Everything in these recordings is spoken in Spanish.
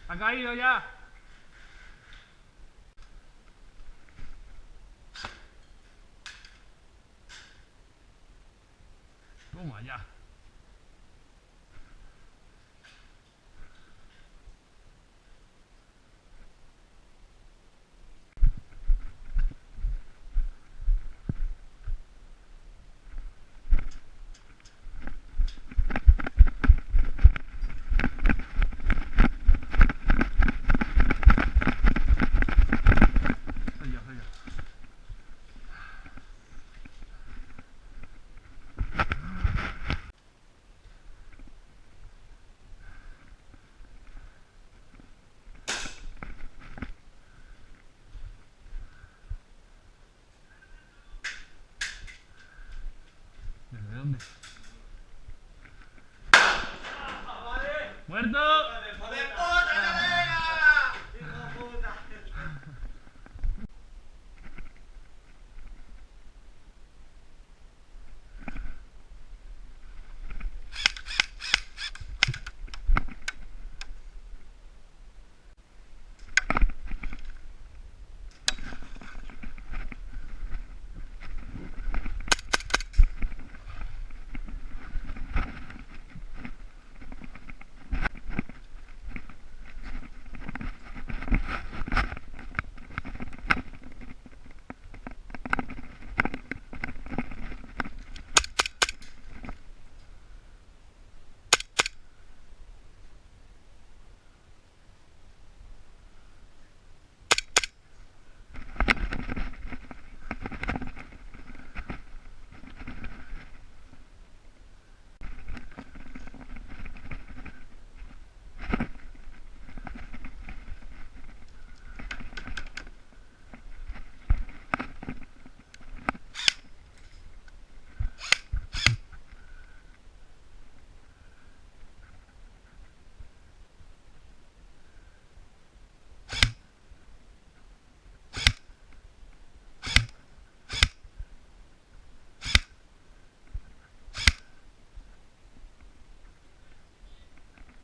Ha caído ya. Toma ya. Soy yo. ¿Desde dónde? ¡Muerto!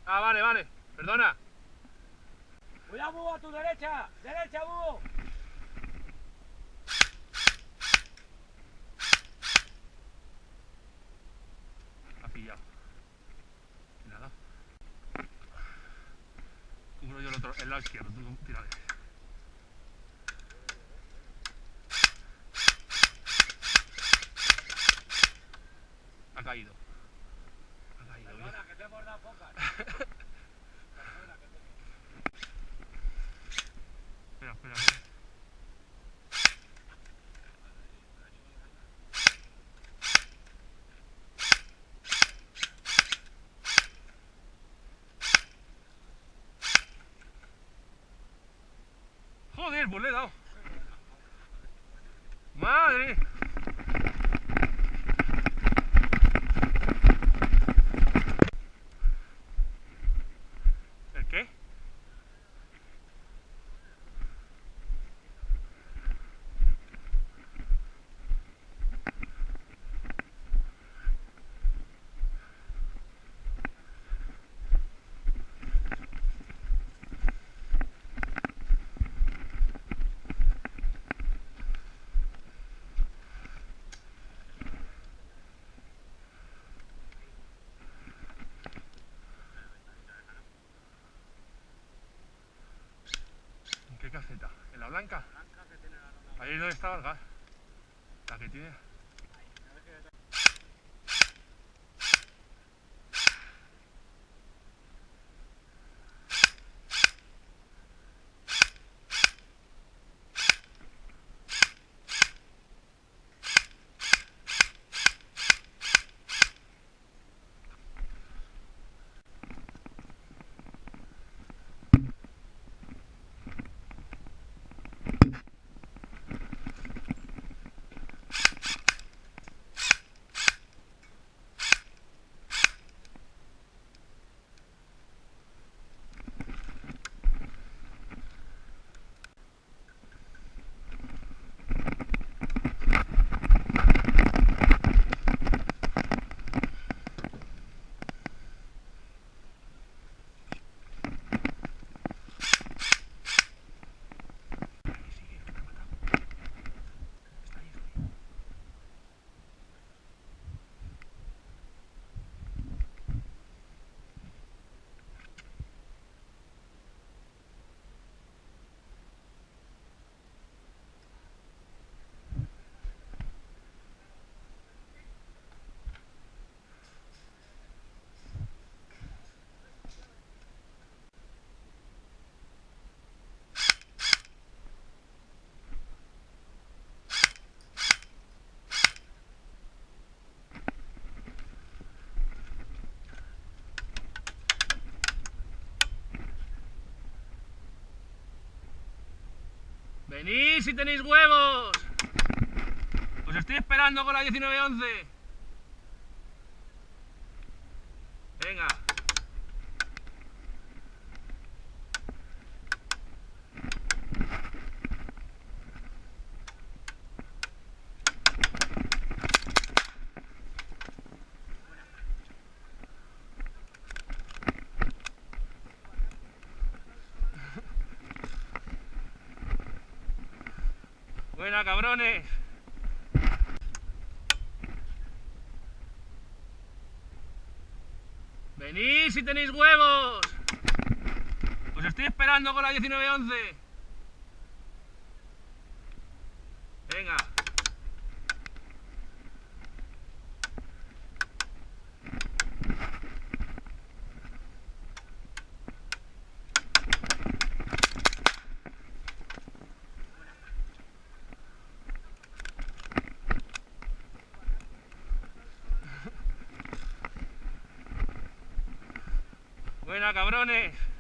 Ah, vale. Perdona. Cuidado, búho, a tu derecha. Derecha, búho. Ha pillado. Y nada. Cubro yo el lado izquierdo. Tú tírale. Ha caído. Perdona, que te hemos dado pocas. Espera. Joder, pues le he dado. Madre. ¿El qué? ¿En qué caseta? ¿En la blanca? Ahí es donde estaba el gas. La que tiene. Venid si tenéis huevos. Os estoy esperando con la 1911. Venga. Buena, cabrones. Venid si tenéis huevos. Os estoy esperando con la 1911. Venga. Buena, cabrones.